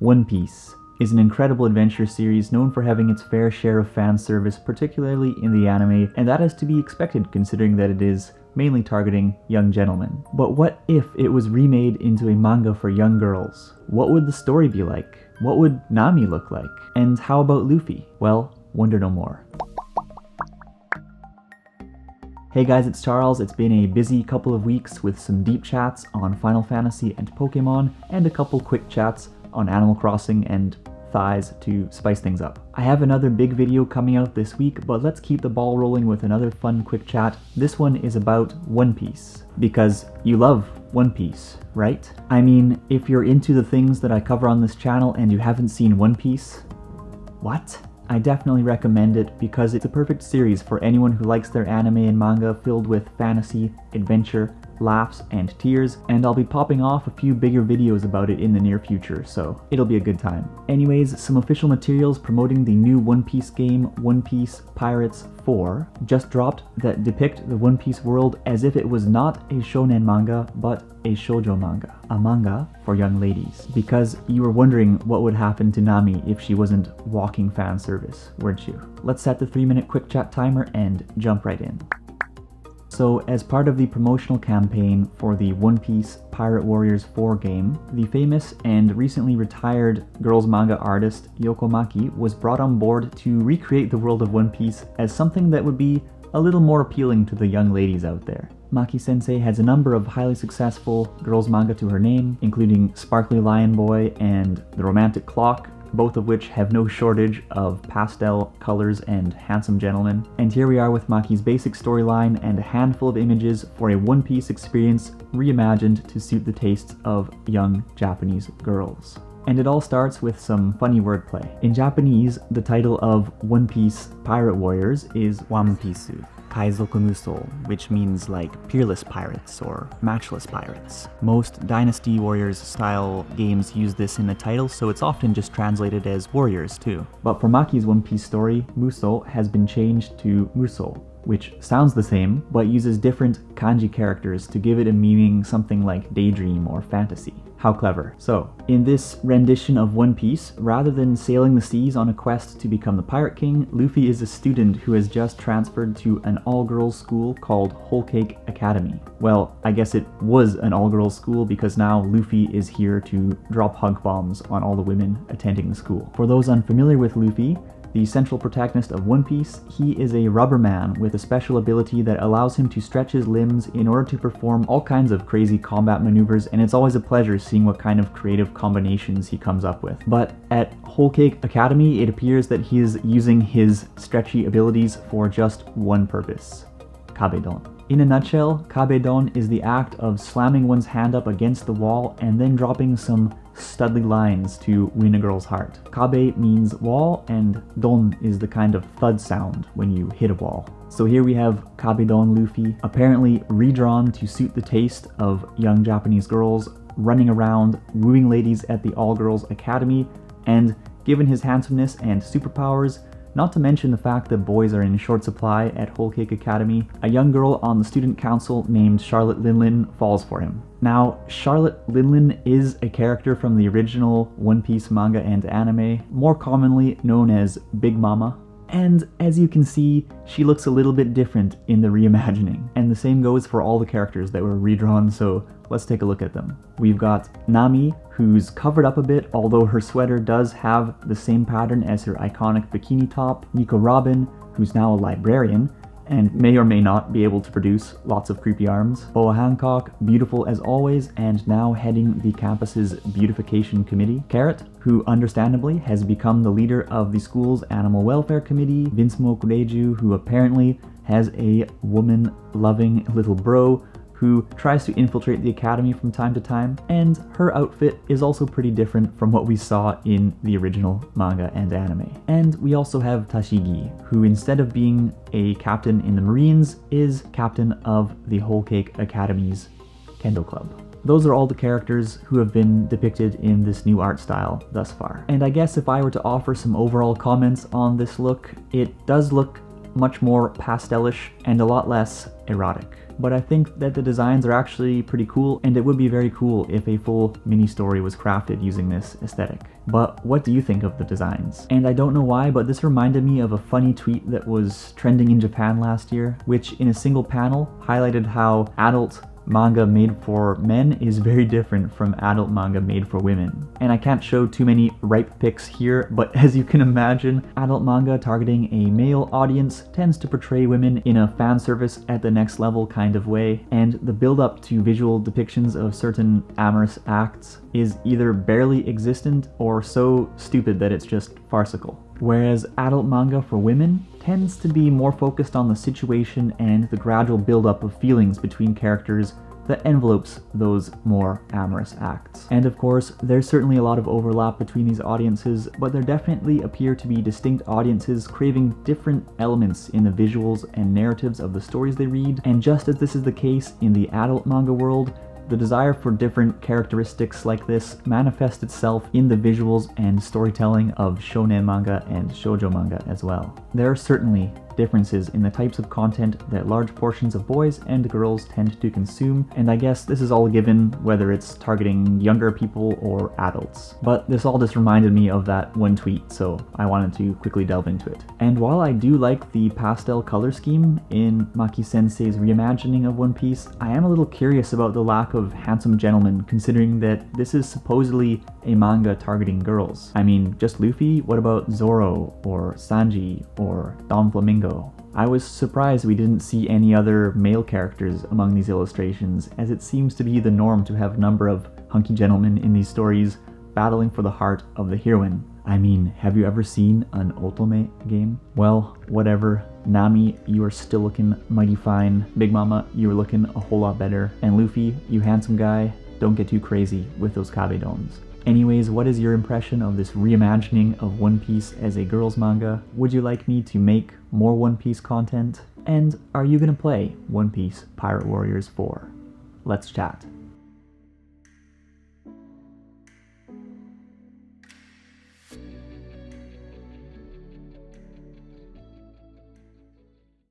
One Piece is an incredible adventure series known for having its fair share of fan service, particularly in the anime, and that is to be expected considering that it is mainly targeting young gentlemen. But what if it was remade into a manga for young girls? What would the story be like? What would Nami look like? And how about Luffy? Well, wonder no more. Hey guys, it's Charles. It's been a busy couple of weeks with some deep chats on Final Fantasy and Pokemon, and a couple quick chats on Animal Crossing and thighs to spice things up. I have another big video coming out this week, but let's keep the ball rolling with another fun quick chat. This one is about One Piece, because you love One Piece, right? I mean, if you're into the things that I cover on this channel and you haven't seen One Piece, what? I definitely recommend it because it's a perfect series for anyone who likes their anime and manga filled with fantasy, adventure, laughs, and tears, and I'll be popping off a few bigger videos about it in the near future, so it'll be a good time. Anyways, some official materials promoting the new One Piece game, One Piece Pirates 4, just dropped that depict the One Piece world as if it was not a shonen manga, but a shojo manga. A manga for young ladies. Because you were wondering what would happen to Nami if she wasn't walking fan service, weren't you? Let's set the 3-minute quick chat timer and jump right in. So, as part of the promotional campaign for the One Piece Pirate Warriors 4 game, the famous and recently retired girls manga artist Yoko Maki was brought on board to recreate the world of One Piece as something that would be a little more appealing to the young ladies out there. Maki-sensei has a number of highly successful girls manga to her name, including Sparkly Lion Boy and The Romantic Clock, both of which have no shortage of pastel colors and handsome gentlemen. And here we are with Maki's basic storyline and a handful of images for a One Piece experience reimagined to suit the tastes of young Japanese girls. And it all starts with some funny wordplay. In Japanese, the title of One Piece Pirate Warriors is Wanpisu Kaizoku Musou, which means like peerless pirates or matchless pirates. Most Dynasty Warriors style games use this in the title, so it's often just translated as warriors too. But for Maki's One Piece story, Musou has been changed to Musou, which sounds the same, but uses different kanji characters to give it a meaning something like daydream or fantasy. How clever. So, in this rendition of One Piece, rather than sailing the seas on a quest to become the Pirate King, Luffy is a student who has just transferred to an all-girls school called Whole Cake Academy. Well, I guess it was an all-girls school because now Luffy is here to drop hug bombs on all the women attending the school. For those unfamiliar with Luffy, the central protagonist of One Piece, he is a rubber man with a special ability that allows him to stretch his limbs in order to perform all kinds of crazy combat maneuvers, and it's always a pleasure seeing what kind of creative combinations he comes up with. But at Whole Cake Academy, it appears that he is using his stretchy abilities for just one purpose: kabe-don. In a nutshell, kabe-don is the act of slamming one's hand up against the wall and then dropping some studly lines to win a girl's heart. Kabe means wall, and don is the kind of thud sound when you hit a wall. So here we have kabe-don Luffy, apparently redrawn to suit the taste of young Japanese girls, running around wooing ladies at the all-girls academy, and given his handsomeness and superpowers, not to mention the fact that boys are in short supply at Whole Cake Academy, a young girl on the student council named Charlotte Linlin falls for him. Now, Charlotte Linlin is a character from the original One Piece manga and anime, more commonly known as Big Mama. And as you can see, she looks a little bit different in the reimagining. And the same goes for all the characters that were redrawn, so let's take a look at them. We've got Nami, who's covered up a bit, although her sweater does have the same pattern as her iconic bikini top. Nico Robin, who's now a librarian, and may or may not be able to produce lots of creepy arms. Boa Hancock, beautiful as always, and now heading the campus's beautification committee. Carrot, who understandably has become the leader of the school's animal welfare committee. Vinsmoke Reiju, who apparently has a woman-loving little bro who tries to infiltrate the academy from time to time, and her outfit is also pretty different from what we saw in the original manga and anime. And we also have Tashigi, who instead of being a captain in the Marines, is captain of the Whole Cake Academy's Kendo Club. Those are all the characters who have been depicted in this new art style thus far. And I guess if I were to offer some overall comments on this look, it does look much more pastelish and a lot less erotic. but I think that the designs are actually pretty cool, and it would be very cool if a full mini-story was crafted using this aesthetic. But what do you think of the designs? And I don't know why, but this reminded me of a funny tweet that was trending in Japan last year, which in a single panel highlighted how adult manga made for men is very different from adult manga made for women. And I can't show too many ripe pics here, but as you can imagine, adult manga targeting a male audience tends to portray women in a fan service at the next level kind of way, and the build up to visual depictions of certain amorous acts is either barely existent or so stupid that it's just farcical. Whereas adult manga for women tends to be more focused on the situation and the gradual build-up of feelings between characters that envelopes those more amorous acts. And of course, there's certainly a lot of overlap between these audiences, but there definitely appear to be distinct audiences craving different elements in the visuals and narratives of the stories they read, and just as this is the case in the adult manga world, the desire for different characteristics like this manifests itself in the visuals and storytelling of shonen manga and shoujo manga as well. There are certainly differences in the types of content that large portions of boys and girls tend to consume, and I guess this is all given whether it's targeting younger people or adults. But this all just reminded me of that one tweet, so I wanted to quickly delve into it. And while I do like the pastel color scheme in Maki-sensei's reimagining of One Piece, I am a little curious about the lack of handsome gentlemen, considering that this is supposedly a manga targeting girls. I mean, just Luffy? What about Zoro, or Sanji, or Don Flamingo? I was surprised we didn't see any other male characters among these illustrations, as it seems to be the norm to have a number of hunky gentlemen in these stories battling for the heart of the heroine. I mean, have you ever seen an otome game? Well, whatever. Nami, you are still looking mighty fine. Big Mama, you are looking a whole lot better. And Luffy, you handsome guy, don't get too crazy with those kabe-dons. Anyways, what is your impression of this reimagining of One Piece as a girls manga? Would you like me to make more One Piece content? And are you gonna play One Piece Pirate Warriors 4? Let's chat.